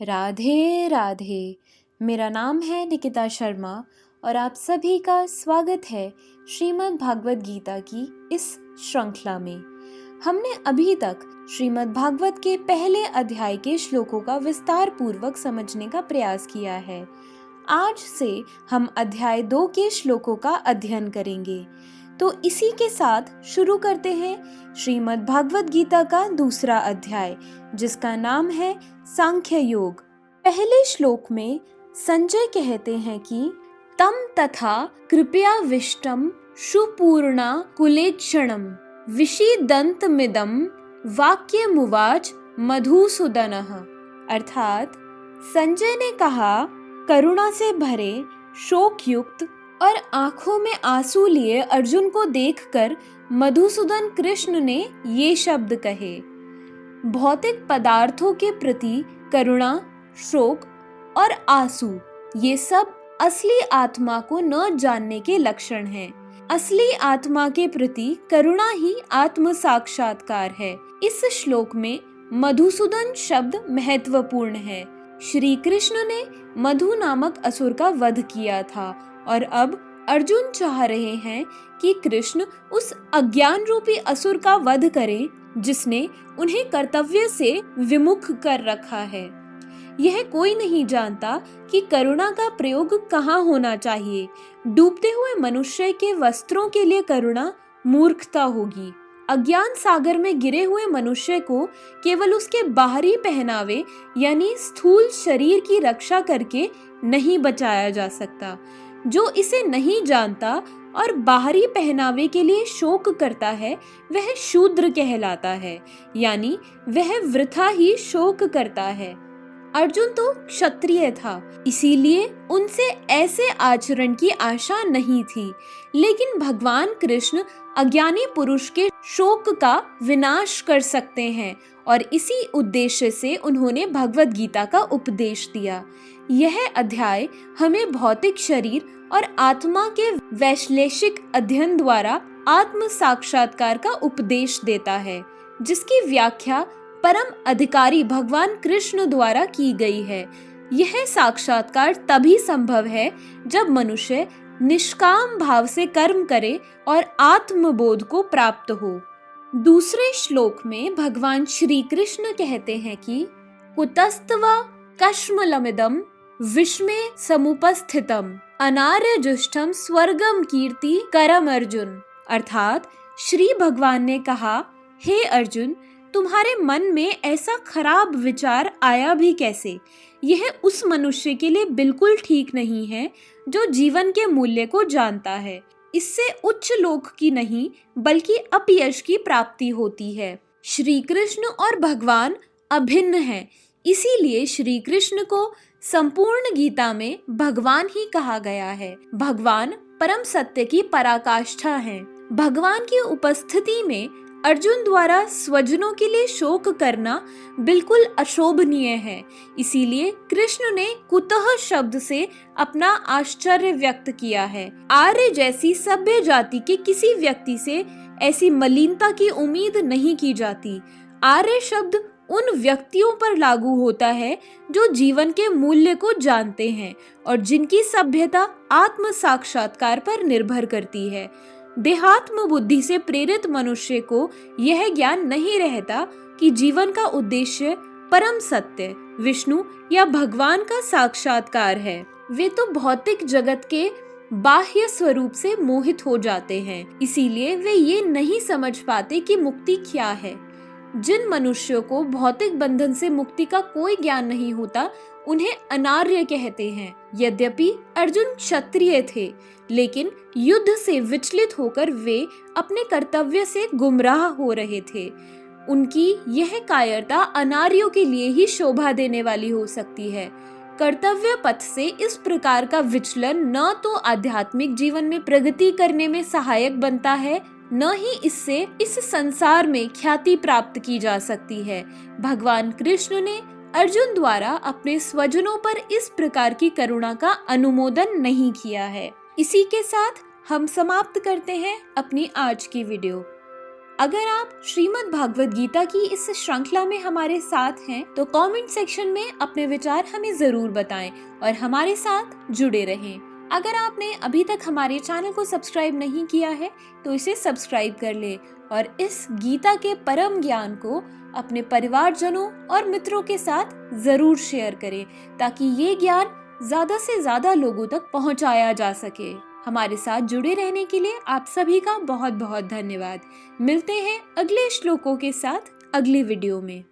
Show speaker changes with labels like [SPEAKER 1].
[SPEAKER 1] राधे राधे। मेरा नाम है निकिता शर्मा और आप सभी का स्वागत है श्रीमद् भागवत गीता की इस श्रृंखला में। हमने अभी तक श्रीमद् भागवत के पहले अध्याय के श्लोकों का विस्तार पूर्वक समझने का प्रयास किया है। आज से हम अध्याय 2 के श्लोकों का अध्ययन करेंगे। तो इसी के साथ शुरू करते हैं श्रीमद् भागवत गीता का दूसरा अध्याय, जिसका नाम है सांख्य योग। पहले श्लोक में संजय कहते हैं कि तम तथा कृपया विष्टम सुपूर्णा कुलेक्षणम विषीदन्तमिदं वाक्यमुवाच मधुसूदनः। अर्थात संजय ने कहा, करुणा से भरे शोक युक्त और आंखों में आंसू लिए अर्जुन को देखकर मधुसूदन कृष्ण ने ये शब्द कहे। भौतिक पदार्थों के प्रति करुणा, शोक और आंसू, ये सब असली आत्मा को न जानने के लक्षण हैं। असली आत्मा के प्रति करुणा ही आत्म साक्षात्कार है। इस श्लोक में मधुसूदन शब्द महत्वपूर्ण है। श्री कृष्ण ने मधु नामक असुर का वध किया था और अब अर्जुन चाह रहे हैं कि कृष्ण उस अज्ञान रूपी असुर का वध करें जिसने उन्हें कर्तव्य से विमुख कर रखा है। यह कोई नहीं जानता कि करुणा का प्रयोग कहाँ होना चाहिए। डूबते हुए मनुष्य के वस्त्रों के लिए करुणा मूर्खता होगी। अज्ञान सागर में गिरे हुए मनुष्य को केवल उसके बाहरी पहनावे यानी स्थूल शरीर की रक्षा करके नहीं बचाया जा सकता। जो इसे नहीं जानता और बाहरी पहनावे के लिए शोक करता है वह शूद्र कहलाता है, यानी वह वृथा ही शोक करता है। अर्जुन तो क्षत्रिय था, इसीलिए उनसे ऐसे आचरण की आशा नहीं थी। लेकिन भगवान कृष्ण अज्ञानी पुरुष के शोक का विनाश कर सकते हैं और इसी उद्देश्य से उन्होंने भगवत गीता का उपदेश दिया। यह अध्याय हमें भौतिक शरीर और आत्मा के वैश्लेषिक अध्ययन द्वारा आत्म साक्षात्कार का उपदेश देता है, जिसकी व्याख्या परम अधिकारी भगवान कृष्ण द्वारा की गई है। यह साक्षात्कार तभी संभव है जब मनुष्य निष्काम भाव से कर्म करे और आत्मबोध को प्राप्त हो। दूसरे श्लोक में भगवान श्री कृष्ण कहते हैं कि कुतस्तव कश्मलमिदं विश्मे समुपस्थितम अनार्यजुष्टम स्वर्गम कीर्ति करम अर्जुन। अर्थात श्री भगवान ने कहा, हे अर्जुन, तुम्हारे मन में ऐसा खराब विचार आया भी कैसे? यह उस मनुष्य के लिए बिल्कुल ठीक नहीं है जो जीवन के मूल्य को जानता है। इससे उच्च लोक की नहीं बल्कि अपयश की प्राप्ति होती है। श्री कृष्ण और भगवान अभिन्न हैं, इसीलिए श्री कृष्ण को संपूर्ण गीता में भगवान ही कहा गया है। भगवान परम सत्य की पराकाष्ठा हैं। भगवान की उपस्थिति में अर्जुन द्वारा स्वजनों के लिए शोक करना बिल्कुल अशोभनीय है। इसीलिए कृष्ण ने कुतः शब्द से अपना आश्चर्य व्यक्त किया है। आर्य जैसी सभ्य जाति के किसी व्यक्ति से ऐसी मलिनता की उम्मीद नहीं की जाती। आर्य शब्द उन व्यक्तियों पर लागू होता है जो जीवन के मूल्य को जानते हैं और जिनकी सभ्यता आत्म साक्षात्कार पर निर्भर करती है। देहात्म बुद्धि से प्रेरित मनुष्य को यह ज्ञान नहीं रहता कि जीवन का उद्देश्य परम सत्य, विष्णु या भगवान का साक्षात्कार है। वे तो भौतिक जगत के बाह्य स्वरूप से मोहित हो जाते हैं, इसीलिए वे ये नहीं समझ पाते कि मुक्ति क्या है। जिन मनुष्यों को भौतिक बंधन से मुक्ति का कोई ज्ञान नहीं होता उन्हें अनार्य कहते हैं। यद्यपि अर्जुन क्षत्रिय थे, लेकिन युद्ध से विचलित होकर वे अपने कर्तव्य से गुमराह हो रहे थे। उनकी यह कायरता अनार्यों के लिए ही शोभा देने वाली हो सकती है। कर्तव्य पथ से इस प्रकार का विचलन न तो आध्यात्मिक जीवन में प्रगति करने में सहायक बनता है, न ही इससे इस संसार में ख्याति प्राप्त की जा सकती है। भगवान कृष्ण ने अर्जुन द्वारा अपने स्वजनों पर इस प्रकार की करुणा का अनुमोदन नहीं किया है। इसी के साथ हम समाप्त करते हैं अपनी आज की वीडियो। अगर आप श्रीमद् भागवत गीता की इस श्रृंखला में हमारे साथ हैं तो कमेंट सेक्शन में अपने विचार हमें जरूर बताएं और हमारे साथ जुड़े रहें। अगर आपने अभी तक हमारे चैनल को सब्सक्राइब नहीं किया है तो इसे सब्सक्राइब कर ले और इस गीता के परम ज्ञान को अपने परिवारजनों और मित्रों के साथ जरूर शेयर करें ताकि ये ज्ञान ज्यादा से ज्यादा लोगों तक पहुंचाया जा सके। हमारे साथ जुड़े रहने के लिए आप सभी का बहुत बहुत धन्यवाद। मिलते हैं अगले श्लोकों के साथ अगली वीडियो में।